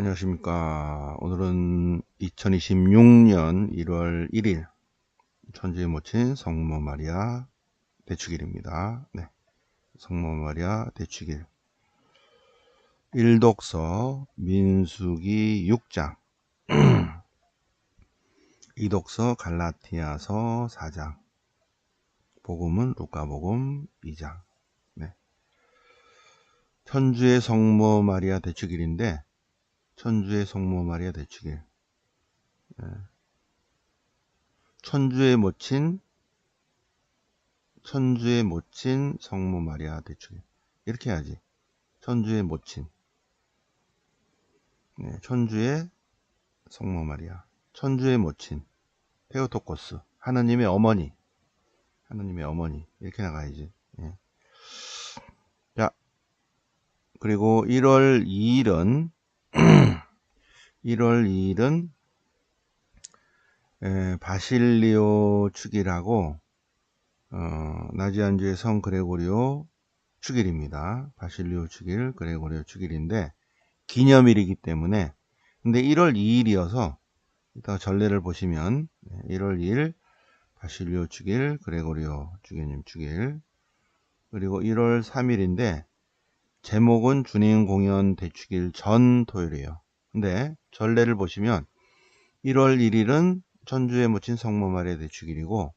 안녕하십니까. 오늘은 2026년 1월 1일 천주의 모친 성모 마리아 대축일입니다. 네, 성모 마리아 대축일. 일독서 민수기 6장, 이독서 갈라티아서 4장, 복음은 루카복음 2장. 네, 천주의 성모 마리아 대축일인데, 천주의 성모 마리아 대축일. 천주의 모친 성모 마리아 대축일. 이렇게 해야지. 천주의 모친. 네, 천주의 성모 마리아. 천주의 모친. 테오토코스. 하느님의 어머니. 이렇게 나가야지. 네. 자, 그리고 1월 2일은, 1월 2일은, 바실리오 축일하고, 나지안주의 성 그레고리오 축일입니다. 바실리오 축일, 그레고리오 축일인데, 기념일이기 때문에, 근데 1월 2일이어서, 이따 전례를 보시면, 1월 2일, 바실리오 축일, 그레고리오 주교님 축일, 그리고 1월 3일인데, 제목은 주님 공연 대축일 전 토요일이에요. 근데 전례를 보시면 1월 1일은 천주의 모친 성모 마리아 대축일이고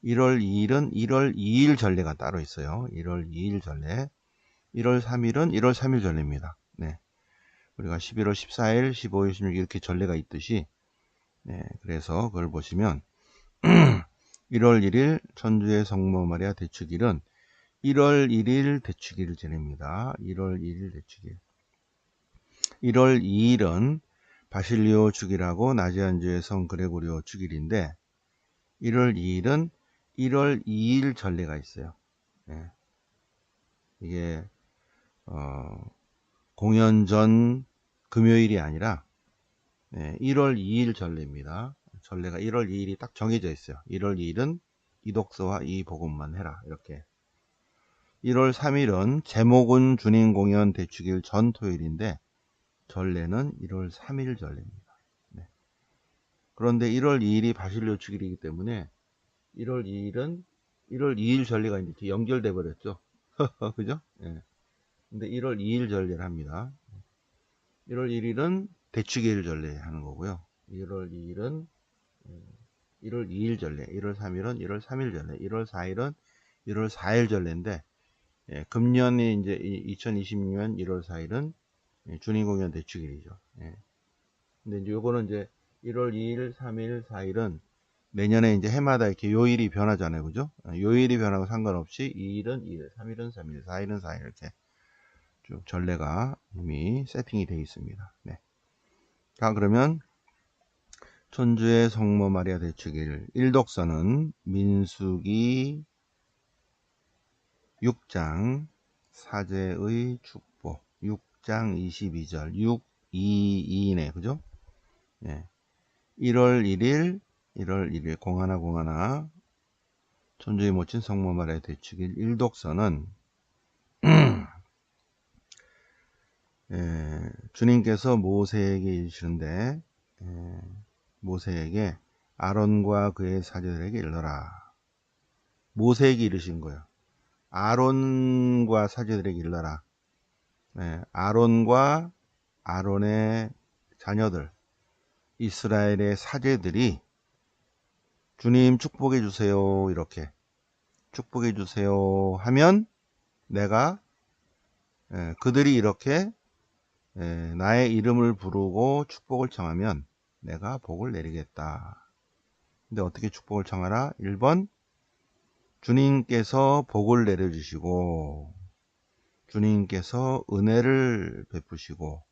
1월 2일은 1월 2일 전례가 따로 있어요. 1월 2일 전례. 1월 3일은 1월 3일 전례입니다. 네. 우리가 11월 14일, 15일, 16일 이렇게 전례가 있듯이 네, 그래서 그걸 보시면 1월 1일 천주의 성모 마리아 대축일은 1월 1일 대축일을 지냅니다. 1월 1일 대축일. 1월 2일은 바실리오 축일하고 나지안주의 성 그레고리오 축일인데 1월 2일은 1월 2일 전례가 있어요. 네. 이게 공연 전 금요일이 아니라 1월 2일 전례입니다. 전례가 1월 2일이 딱 정해져 있어요. 1월 2일은 이 독서와 이 복음만 해라. 이렇게. 1월 3일은 제목은 주님 공연 대축일 전 토요일인데 전례는 1월 3일 전례입니다. 네. 그런데 1월 2일이 바실리오 축일이기 때문에 1월 2일은 1월 2일 전례가 이제 연결돼 버렸죠. 그죠? 네. 근데 1월 2일 전례를 합니다. 1월 1일은 대축일 전례 하는 거고요. 1월 2일은 1월 2일 전례, 1월 3일은 1월 3일 전례, 1월 4일은 1월 4일 전례인데 금년이 이제 2026년 1월 4일은 주님 공연 대축일이죠. 근데 이제 요거는 이제 1월 2일, 3일, 4일은 내년에 이제 해마다 이렇게 요일이 변하잖아요. 그죠? 요일이 변하고 상관없이 2일은 2일, 3일은 3일, 4일은 4일 이렇게 쭉 전례가 이미 세팅이 되어 있습니다. 네. 자, 그러면 천주의 성모 마리아 대축일 1독서는 민수기 6장 사제의 축복 6장 22절 622네 그죠? 네. 1월 1일 공하나 천주의 모친 성모 마리아 대축일 1독서는 주님께서 모세에게 이르시는데 모세에게 아론과 그의 사제들에게 일러라. 모세에게 이르신 거예요. 아론과 사제들에게 일러라. 아론과 아론의 자녀들, 이스라엘의 사제들이 주님 축복해 주세요. 이렇게 축복해 주세요 하면 내가 그들이 이렇게 나의 이름을 부르고 축복을 청하면 내가 복을 내리겠다. 근데 어떻게 축복을 청하라? 1번 주님께서 복을 내려주시고 주님께서 은혜를 베푸시고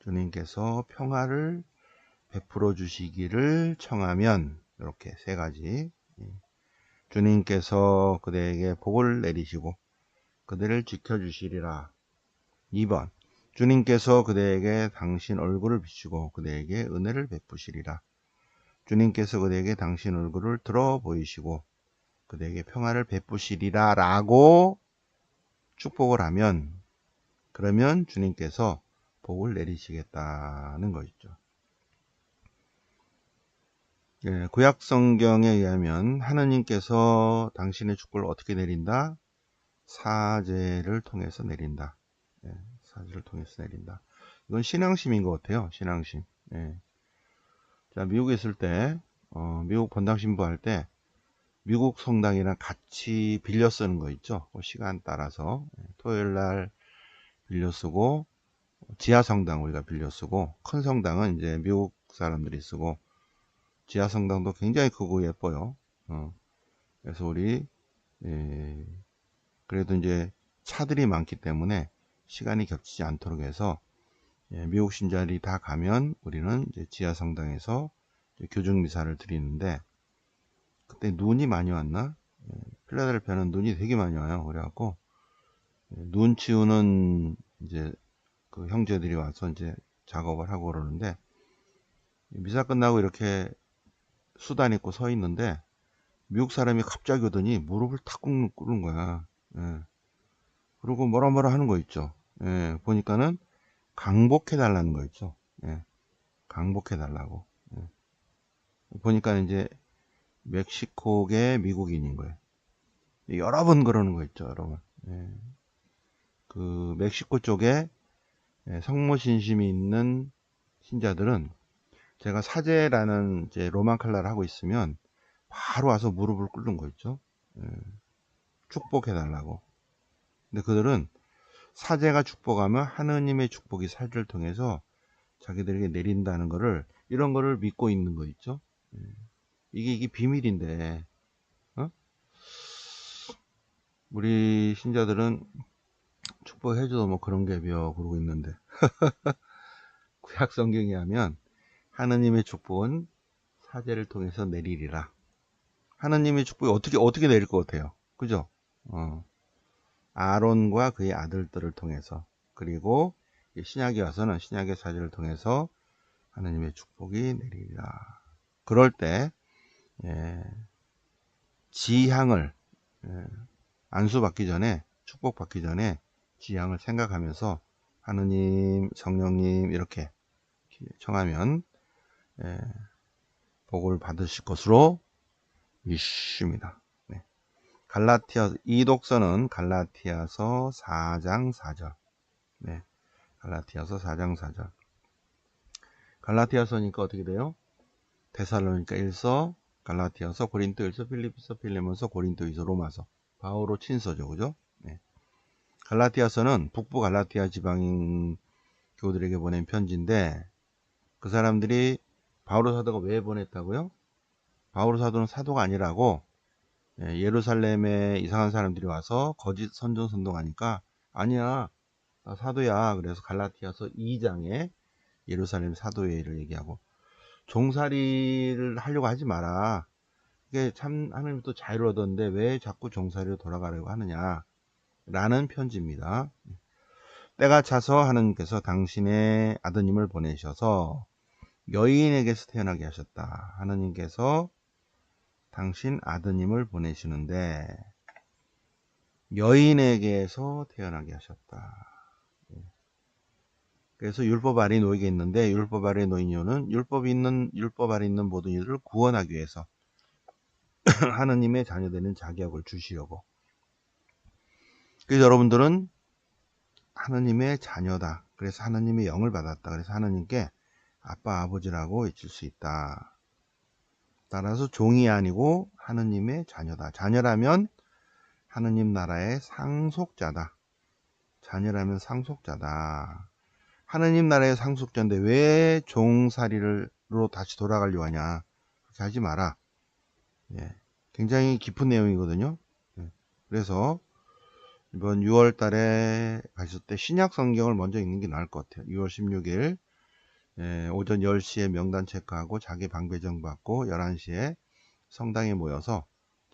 주님께서 평화를 베풀어 주시기를 청하면 이렇게 세 가지 주님께서 그대에게 복을 내리시고 그대를 지켜주시리라. 2번 주님께서 그대에게 당신 얼굴을 비추고 그대에게 은혜를 베푸시리라. 주님께서 그대에게 당신 얼굴을 들어 보이시고 그대에게 평화를 베푸시리라 라고 축복을 하면 그러면 주님께서 복을 내리시겠다는 것이죠. 예, 구약 성경에 의하면 하느님께서 당신의 축복을 어떻게 내린다? 사제를 통해서 내린다. 예, 사제를 통해서 내린다. 이건 신앙심인 것 같아요. 신앙심. 예. 자, 미국에 있을 때, 미국 본당 신부할 때, 미국 성당이랑 같이 빌려 쓰는 거 있죠. 그 시간 따라서. 토요일 날 빌려 쓰고, 지하 성당 우리가 빌려 쓰고, 큰 성당은 이제 미국 사람들이 쓰고, 지하 성당도 굉장히 크고 예뻐요. 그래서 우리, 예, 그래도 이제 차들이 많기 때문에 시간이 겹치지 않도록 해서, 예, 미국 신자들이 다 가면 우리는 이제 지하 성당에서 교중 미사를 드리는데, 그때 눈이 많이 왔나? 예, 필라델피아는 눈이 되게 많이 와요. 그래갖고 눈 치우는 이제 그 형제들이 와서 이제 작업을 하고 그러는데, 미사 끝나고 이렇게 수단 입고 서 있는데 미국 사람이 갑자기 오더니 무릎을 탁 꿇는 거야. 예. 그리고 뭐라 하는 거 있죠. 예. 보니까는 강복해 달라는 거 있죠. 예. 강복해 달라고. 예. 보니까 이제 멕시코계 미국인인 거예요. 여러 번 그러는 거 있죠, 여러분. 예. 그 멕시코 쪽에 성모신심이 있는 신자들은 제가 사제라는 이제 로만 칼라를 하고 있으면 바로 와서 무릎을 꿇는 거 있죠. 예. 축복해 달라고. 근데 그들은 사제가 축복하면 하느님의 축복이 사제를 통해서 자기들에게 내린다는 거를, 이런 거를 믿고 있는 거 있죠. 예. 이게 비밀인데, 우리 신자들은 축복해줘도 뭐 그런 게 벼 그러고 있는데, 구약 성경에 하면 하느님의 축복은 사제를 통해서 내리리라. 하느님의 축복이 어떻게 내릴 것 같아요? 그죠? 아론과 그의 아들들을 통해서, 그리고 신약에 와서는 신약의 사제를 통해서 하느님의 축복이 내리리라. 그럴 때 예, 지향을, 안수받기 전에, 축복받기 전에 지향을 생각하면서 하느님, 성령님 이렇게 청하면 복을 받으실 것으로 믿습니다. 네. 이 독서는 갈라티아서 4장 4절. 네. 갈라티아서 4장 4절. 갈라티아서니까 어떻게 돼요? 데살로니가 1서, 갈라티아서, 고린도 1서, 필리피서, 필레몬서, 고린도 2서, 로마서. 바오로 친서죠. 그죠? 네. 갈라티아서는 북부 갈라티아 지방인 교우들에게 보낸 편지인데, 그 사람들이 바오로 사도가 왜 보냈다고요? 바오로 사도는 사도가 아니라고, 예루살렘에 이상한 사람들이 와서 거짓 선동하니까, 아니야, 나 사도야. 그래서 갈라티아서 2장에 예루살렘 사도회를 얘기하고, 종살이를 하려고 하지 마라. 이게 참 하나님 또 자유를 얻었는데 왜 자꾸 종살이로 돌아가려고 하느냐 라는 편지입니다. 때가 차서 하나님께서 당신의 아드님을 보내셔서 여인에게서 태어나게 하셨다. 하나님께서 당신 아드님을 보내시는데 여인에게서 태어나게 하셨다. 그래서 율법 아래 놓이게 있는데, 율법 아래 놓인 이유는 율법 아래 있는 모든 이들을 구원하기 위해서 하느님의 자녀되는 자격을 주시려고. 그래서 여러분들은 하느님의 자녀다. 그래서 하느님의 영을 받았다. 그래서 하느님께 아빠, 아버지라고 외칠 수 있다. 따라서 종이 아니고 하느님의 자녀다. 자녀라면 하느님 나라의 상속자다. 자녀라면 상속자다. 하느님 나라의 상속자인데 왜 종살이로 다시 돌아가려고 하냐. 그렇게 하지 마라. 예, 굉장히 깊은 내용이거든요. 예, 그래서 이번 6월 달에 가실 때 신약 성경을 먼저 읽는 게 나을 것 같아요. 6월 16일 오전 10시에 명단 체크하고 자기 방배정 받고 11시에 성당에 모여서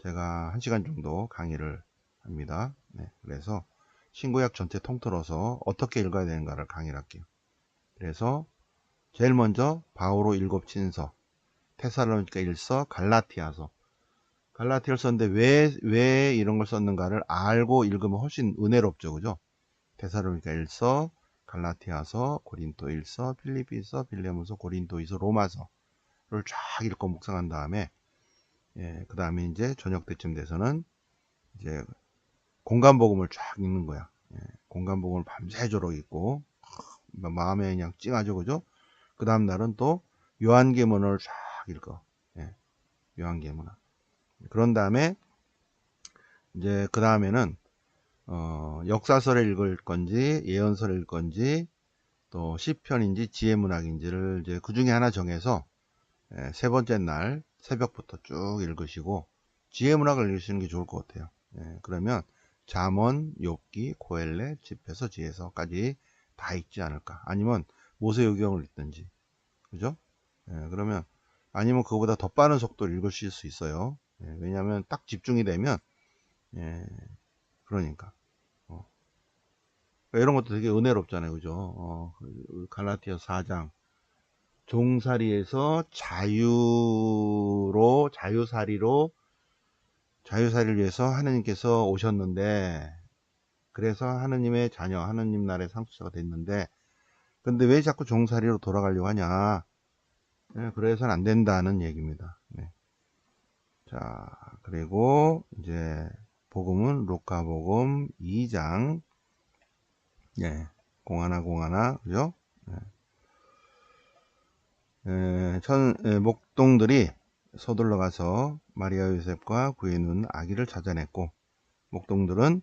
제가 1시간 정도 강의를 합니다. 네, 그래서 신구약 전체 통틀어서 어떻게 읽어야 되는가를 강의를 할게요. 그래서 제일 먼저 바오로 7 친서, 테살로니가 1서, 갈라티아서. 갈라티아를 썼는데 왜 이런 걸 썼는가를 알고 읽으면 훨씬 은혜롭죠. 그죠? 데살로니가 1서, 갈라티아서, 고린도일서, 필리피서, 빌레몬서, 고린도이서, 로마서를 쫙 읽고 묵상한 다음에 그 다음에 이제 저녁 때쯤 돼서는 이제 공간복음을 쫙 읽는 거야. 공간복음을 밤새도록 읽고 마음에 그냥 찡하죠, 그죠? 그 다음 날은 또 요한계문을 쫙 읽어. 요한계문. 그런 다음에 이제 그 다음에는 역사서를 읽을 건지 예언서를 읽을 건지 또 시편인지 지혜문학인지를 이제 그 중에 하나 정해서 세 번째 날 새벽부터 쭉 읽으시고 지혜문학을 읽으시는 게 좋을 것 같아요. 그러면 잠언, 욥기, 고헬렛, 집에서 지혜서까지 다 읽지 않을까. 아니면 모세오경을 읽든지, 그죠? 그러면 아니면 그거보다 더 빠른 속도로 읽으실 수 있어요. 왜냐하면 딱 집중이 되면 그러니까 이런 것도 되게 은혜롭잖아요, 그죠? 갈라티아 4장 종살이에서 자유살이를 위해서 하느님께서 오셨는데, 그래서 하느님의 자녀, 하느님 나라의 상속자가 됐는데, 근데 왜 자꾸 종살이로 돌아가려고 하냐? 그래서는 안 된다는 얘기입니다. 자, 그리고 이제 복음은 루카복음 2장, 공하나, 그죠? 목동들이 서둘러 가서 마리아 요셉과 그의 눈 아기를 찾아냈고, 목동들은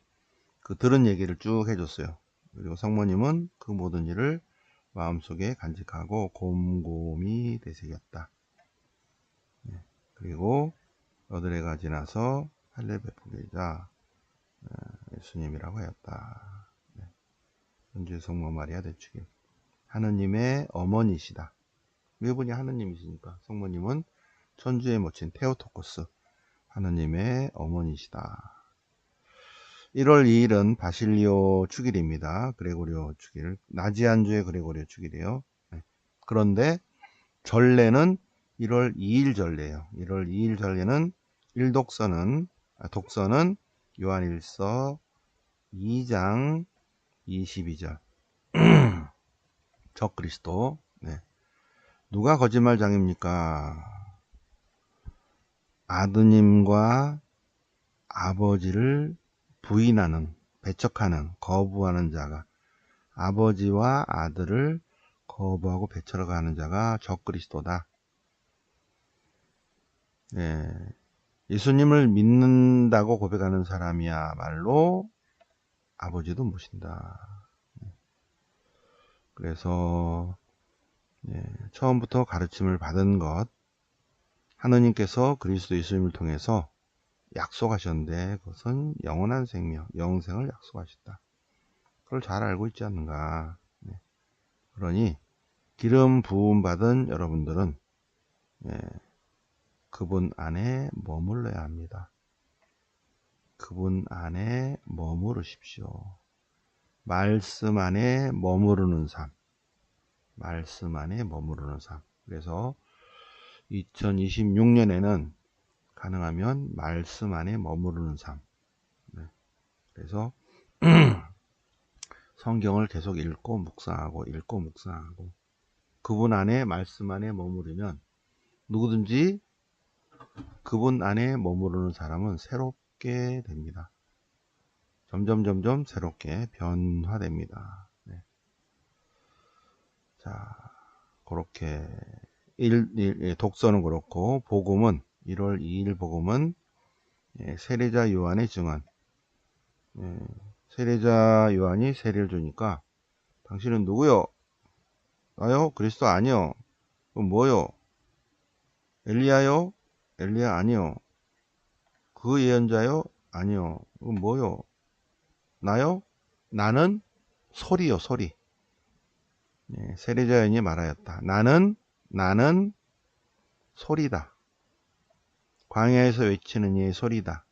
그 들은 얘기를 쭉 해줬어요. 그리고 성모님은 그 모든 일을 마음속에 간직하고 곰곰이 되새겼다. 그리고 여드레가 지나서 할례 베푸기자 예수님이라고 하였다. 현주의 성모 마리아 대축일. 하느님의 어머니시다. 왜 보니 하느님이시니까. 성모님은 천주의 모친 테오토코스, 하느님의 어머니시다. 1월 2일은 바실리오 축일입니다. 그레고리오 축일. 나지안주의 그레고리오 축일이에요. 그런데 전례는 1월 2일 전례예요. 1월 2일 전례는 독서는 요한일서 2장 22절. 적그리스도. 누가 거짓말장입니까? 아드님과 아버지를 부인하는, 배척하는, 거부하는 자가, 아버지와 아들을 거부하고 배척하는 자가 적그리스도다. 예수님을 믿는다고 고백하는 사람이야말로 아버지도 모신다. 그래서 처음부터 가르침을 받은 것, 하느님께서 그리스도 예수님을 통해서 약속하셨는데 그것은 영원한 생명, 영생을 약속하셨다. 그걸 잘 알고 있지 않는가. 그러니 기름 부음 받은 여러분들은 그분 안에 머물러야 합니다. 그분 안에 머무르십시오. 말씀 안에 머무르는 삶. 말씀 안에 머무르는 삶. 그래서 2026년에는 가능하면 말씀 안에 머무르는 삶. 그래서 성경을 계속 읽고 묵상하고 그분 안에, 말씀 안에 머무르면 누구든지 그분 안에 머무르는 사람은 새롭게 됩니다. 점점 새롭게 변화됩니다. 자, 그렇게 독서는 그렇고, 복음은 1월 2일 복음은 세례자 요한의 증언. 세례자 요한이 세례를 주니까 당신은 누구요? 나요? 그리스도 아니요. 그럼 뭐요? 엘리야요? 엘리야 아니요. 그 예언자요? 아니요. 그럼 뭐요? 나요? 나는 소리요, 소리. 세례자 요한이 말하였다. 나는 소리다. 광야에서 외치는 이의 소리다.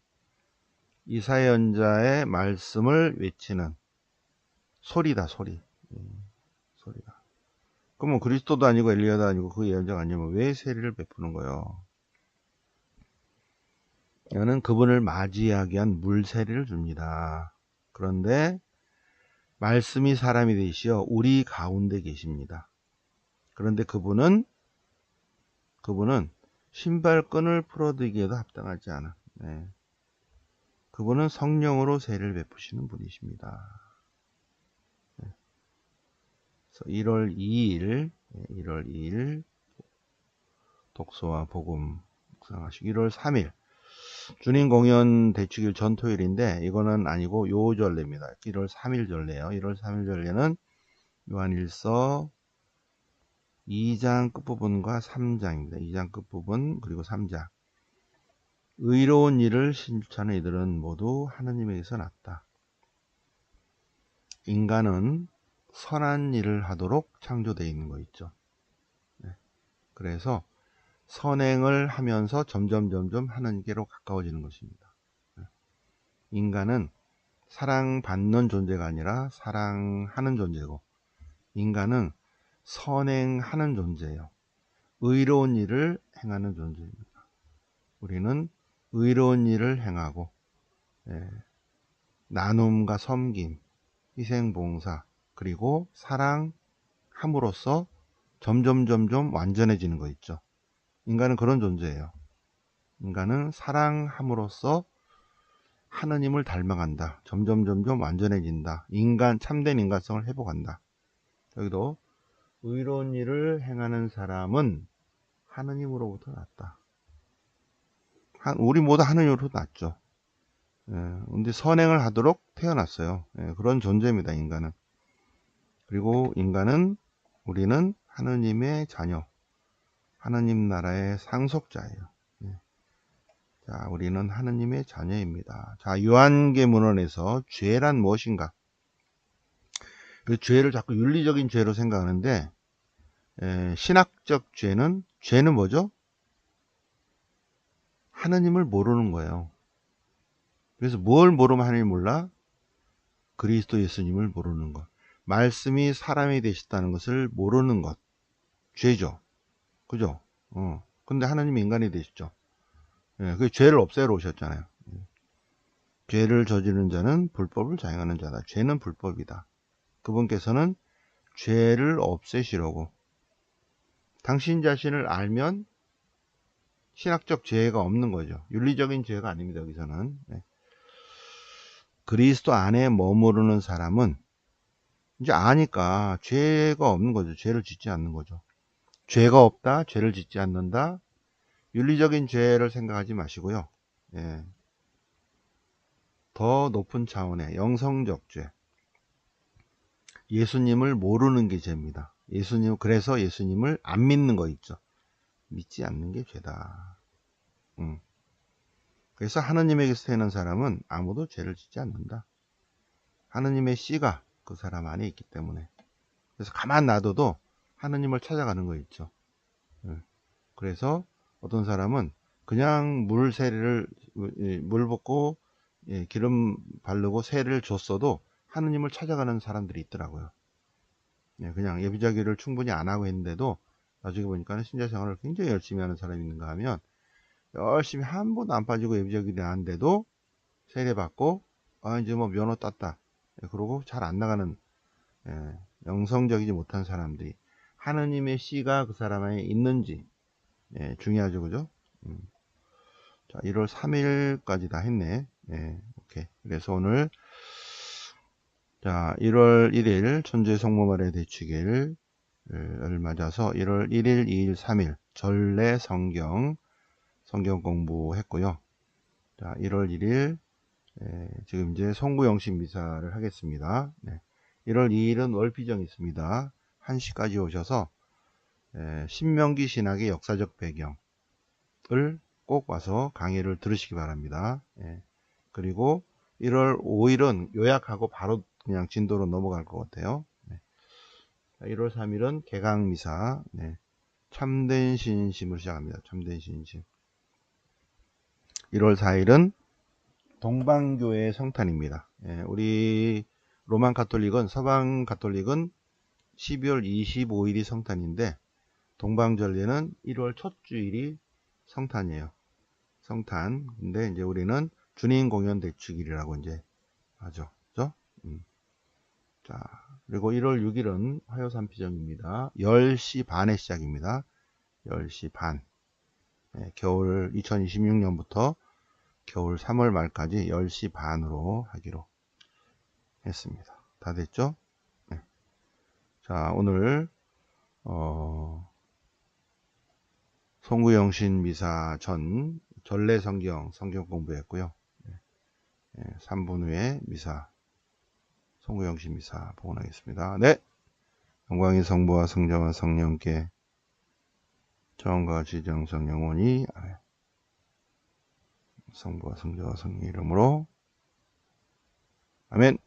이사야 선지자의 말씀을 외치는 소리다, 소리. 소리다. 그러면 그리스도도 아니고 엘리야도 아니고 그 예언자가 아니면 왜 세례를 베푸는 거예요? 이거는 그분을 맞이하기 위한 물세례를 줍니다. 그런데 말씀이 사람이 되시어 우리 가운데 계십니다. 그런데 그분은 신발끈을 풀어드기에도 합당하지 않아. 네. 그분은 성령으로 세를 베푸시는 분이십니다. 네. 그래서 1월 2일 독서와 복음 묵상하시고 1월 3일 주님 공연 대축일 전토일인데 이거는 아니고 요절례입니다. 1월 3일 절례예요. 1월 3일 절례는 요한일서 2장 끝부분과 3장입니다. 2장 끝부분 그리고 3장. 의로운 일을 실천하는 이들은 모두 하느님에게서 났다. 인간은 선한 일을 하도록 창조되어 있는 거 있죠. 네. 그래서 선행을 하면서 점점 하느님께로 가까워지는 것입니다. 네. 인간은 사랑받는 존재가 아니라 사랑하는 존재고, 인간은 선행하는 존재예요. 의로운 일을 행하는 존재입니다. 우리는 의로운 일을 행하고 나눔과 섬김, 희생봉사, 그리고 사랑함으로써 점점 완전해지는 거 있죠. 인간은 그런 존재예요. 인간은 사랑함으로써 하느님을 닮아간다. 점점 완전해진다. 참된 인간성을 회복한다. 여기도 의로운 일을 행하는 사람은 하느님으로부터 났다. 우리 모두 하느님으로부터 났죠. 근데 선행을 하도록 태어났어요. 그런 존재입니다, 인간은. 그리고 우리는 하느님의 자녀, 하느님 나라의 상속자예요. 자, 우리는 하느님의 자녀입니다. 자, 요한계문헌에서 죄란 무엇인가? 그 죄를 자꾸 윤리적인 죄로 생각하는데, 신학적 죄는 뭐죠? 하느님을 모르는 거예요. 그래서 뭘 모르면 하느님을 몰라? 그리스도 예수님을 모르는 것. 말씀이 사람이 되셨다는 것을 모르는 것. 죄죠. 그죠? 근데 하느님이 인간이 되셨죠. 그 죄를 없애러 오셨잖아요. 죄를 저지르는 자는 불법을 자행하는 자다. 죄는 불법이다. 그분께서는 죄를 없애시려고. 당신 자신을 알면 신학적 죄가 없는 거죠. 윤리적인 죄가 아닙니다. 여기서는. 그리스도 안에 머무르는 사람은 이제 아니까 죄가 없는 거죠. 죄를 짓지 않는 거죠. 죄가 없다, 죄를 짓지 않는다. 윤리적인 죄를 생각하지 마시고요. 더 높은 차원의 영성적 죄. 예수님을 모르는 게 죄입니다. 그래서 예수님을 안 믿는 거 있죠. 믿지 않는 게 죄다. 그래서 하느님에게서 태어난 사람은 아무도 죄를 짓지 않는다. 하느님의 씨가 그 사람 안에 있기 때문에. 그래서 가만 놔둬도 하느님을 찾아가는 거 있죠. 그래서 어떤 사람은 그냥 물 붓고 기름 바르고 세를 줬어도 하느님을 찾아가는 사람들이 있더라고요. 그냥 예비자기를 충분히 안 하고 했는데도 나중에 보니까 신자생활을 굉장히 열심히 하는 사람이 있는가 하면 열심히 한 번도 안 빠지고 예비자기를 하는데도 세례받고 이제 뭐 면허 땄다. 그러고 잘 안 나가는 영성적이지 못한 사람들이 하느님의 씨가 그 사람 안에 있는지 중요하죠. 그죠? 자, 1월 3일까지 다 했네. 오케이. 그래서 오늘 자 1월 1일 천주의 성모마리아 대축일을 맞아서 1월 1일, 2일, 3일 전래 성경 공부했고요. 자 1월 1일 지금 이제 송구영신 미사를 하겠습니다. 1월 2일은 월피정이 있습니다. 1시까지 오셔서 신명기 신학의 역사적 배경을 꼭 와서 강의를 들으시기 바랍니다. 그리고 1월 5일은 요약하고 바로 그냥 진도로 넘어갈 것 같아요. 1월 3일은 개강미사, 참된 신심을 시작합니다. 참된 신심. 1월 4일은 동방교회 성탄입니다. 우리 로만 가톨릭은, 서방 가톨릭은 12월 25일이 성탄인데 동방전례는 1월 첫 주일이 성탄이에요. 성탄. 근데 이제 우리는 주님 공연 대축일이라고 이제 하죠. 그죠? 자, 그리고 1월 6일은 화요삼피정입니다. 10시 반에 시작입니다. 10시 반. 네, 겨울 2026년부터 겨울 3월 말까지 10시 반으로 하기로 했습니다. 다 됐죠? 네. 자, 오늘 송구영신 미사 전 전래성경 성경 공부했고요. 3분 후에 미사 송구영신 미사 복원하겠습니다. 네, 영광이 성부와 성자와 성령께 처음과 지정성 영원히 성부와 성자와 성령 이름으로 아멘.